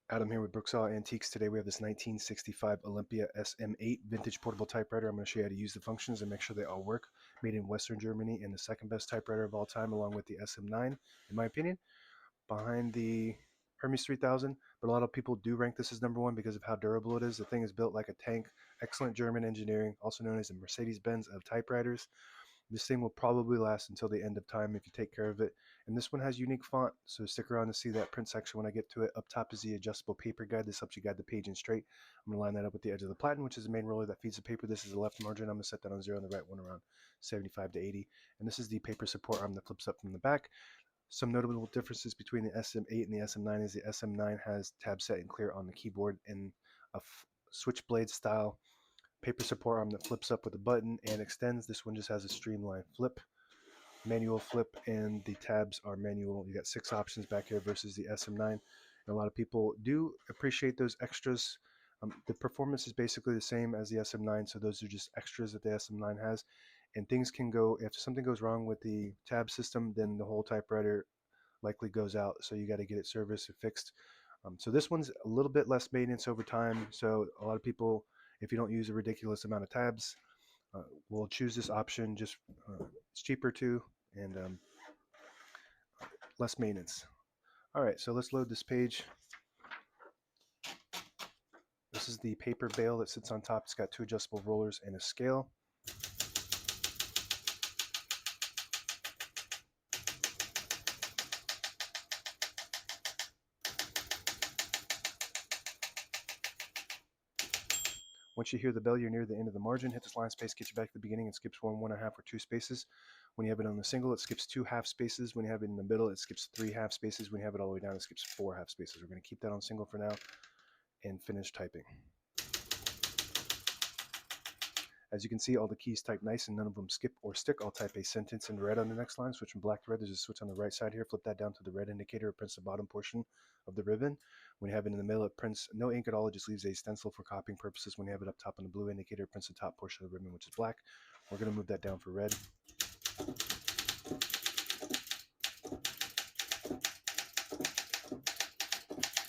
Adam here with Brooksaw Antiques. Today we have this 1965 Olympia SM8 vintage portable typewriter. I'm going to show you how to use the functions and make sure they all work. Made in Western Germany and the second best typewriter of all time, along with the SM9, in my opinion, behind the Hermes 3000. But a lot of people do rank this as number one because of how durable it is. The thing is built like a tank. Excellent German engineering, also known as the Mercedes-Benz of typewriters. This thing will probably last until the end of time if you take care of it. And this one has unique font, so stick around to see that print section when I get to it. Up top is the adjustable paper guide. This helps you guide the page in straight. I'm going to line that up with the edge of the platen, which is the main roller that feeds the paper. This is the left margin. I'm going to set that on 0 and the right one around 75 to 80. And this is the paper support arm that flips up from the back. Some notable differences between the SM8 and the SM9 is the SM9 has tab set and clear on the keyboard in a switchblade style paper support arm that flips up with a button and extends. This one just has a streamlined flip, manual flip, and the tabs are manual. You got 6 options back here versus the SM9. And a lot of people do appreciate those extras. The performance is basically the same as the SM9, so those are just extras that the SM9 has. And things can go, if something goes wrong with the tab system, then the whole typewriter likely goes out, so you got to get it serviced or fixed. So this one's a little bit less maintenance over time, so a lot of people, if you don't use a ridiculous amount of tabs, will choose this option. Just it's cheaper too, and less maintenance. All right, so let's load this page. This is the paper bale that sits on top. It's got 2 adjustable rollers and a scale. Once you hear the bell, you're near the end of the margin. Hit this line space, get you back to the beginning. It skips 1, 1.5, or 2 spaces. When you have it on the single, it skips 2 half spaces. When you have it in the middle, it skips 3 half spaces. When you have it all the way down, it skips 4 half spaces. We're going to keep that on single for now and finish typing. As you can see, all the keys type nice and none of them skip or stick. I'll type a sentence in red on the next line, switch from black to red. There's a switch on the right side here. Flip that down to the red indicator. It prints the bottom portion of the ribbon. When you have it in the middle, it prints no ink at all. It just leaves a stencil for copying purposes. When you have it up top on the blue indicator, it prints the top portion of the ribbon, which is black. We're going to move that down for red.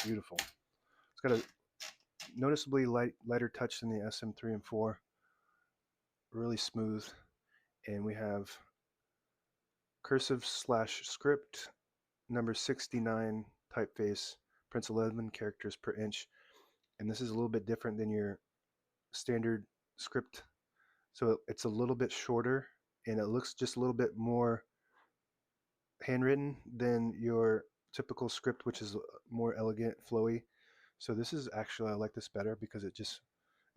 Beautiful. It's got a noticeably lighter touch than the SM3 and 4. Really smooth. And we have cursive / script, number 69 typeface, prints 11 characters per inch. And this is a little bit different than your standard script. So it's a little bit shorter and it looks just a little bit more handwritten than your typical script, which is more elegant, flowy. So this is actually, I like this better because it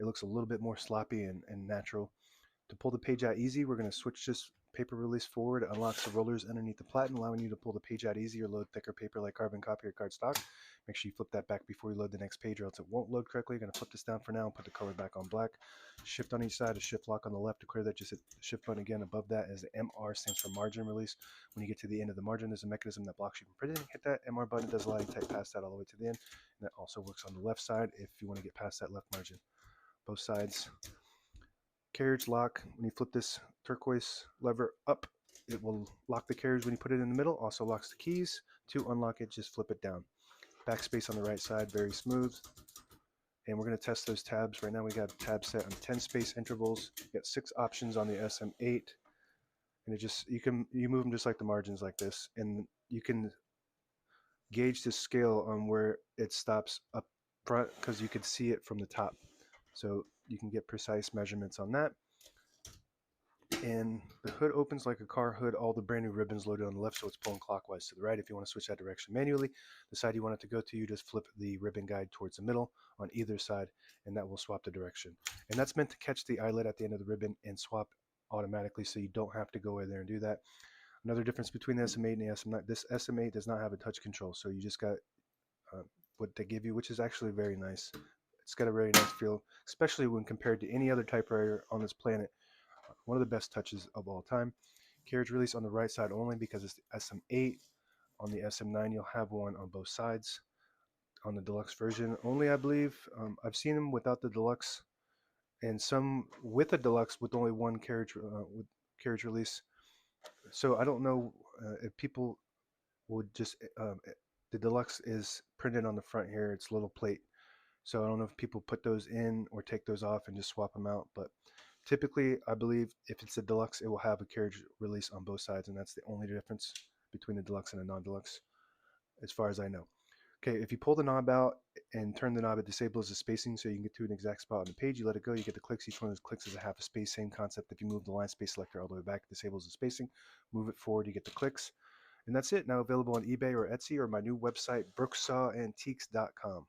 looks a little bit more sloppy and natural. To pull the page out easy, we're going to switch this paper release forward. It unlocks the rollers underneath the platen, allowing you to pull the page out easy or load thicker paper like carbon copy or cardstock. Make sure you flip that back before you load the next page or else it won't load correctly. You're going to flip this down for now and put the color back on black. Shift on each side, a shift lock on the left. To clear that, just hit the shift button again. Above that is the MR, stands for margin release. When you get to the end of the margin, there's a mechanism that blocks you from printing. Hit that MR button. It does allow you to type past that all the way to the end. And that also works on the left side if you want to get past that left margin. Both sides. Carriage lock. When you flip this turquoise lever up, it will lock the carriage when you put it in the middle. Also locks the keys. To unlock it, just flip it down. Backspace on the right side, very smooth. And we're going to test those tabs. Right now we got tabs set on 10 space intervals. You got 6 options on the SM8. And it just, you move them just like the margins like this. And you can gauge the scale on where it stops up front because you can see it from the top. So you can get precise measurements on that. And the hood opens like a car hood. All the brand new ribbons loaded on the left, so it's pulling clockwise to the right. If you want to switch that direction manually, the side you want it to go to, you just flip the ribbon guide towards the middle on either side, and that will swap the direction. And that's meant to catch the eyelet at the end of the ribbon and swap automatically, so you don't have to go in there and do that. Another difference between the SM8 and the SM9, this SM8 does not have a touch control, so you just got what they give you, which is actually very nice. It's got a very nice feel, especially when compared to any other typewriter on this planet. One of the best touches of all time. Carriage release on the right side only because it's the SM8. On the SM9, you'll have one on both sides. On the deluxe version only, I believe. I've seen them without the deluxe, and some with a deluxe with only one carriage release. So I don't know if people would just The deluxe is printed on the front here. It's a little plate. So I don't know if people put those in or take those off and just swap them out. But typically, I believe if it's a deluxe, it will have a carriage release on both sides. And that's the only difference between a deluxe and a non-deluxe, as far as I know. Okay, if you pull the knob out and turn the knob, it disables the spacing so you can get to an exact spot on the page. You let it go, you get the clicks. Each one of those clicks is a half a space. Same concept. If you move the line space selector all the way back, it disables the spacing. Move it forward, you get the clicks. And that's it. Now available on eBay or Etsy or my new website, brooksawantiques.com.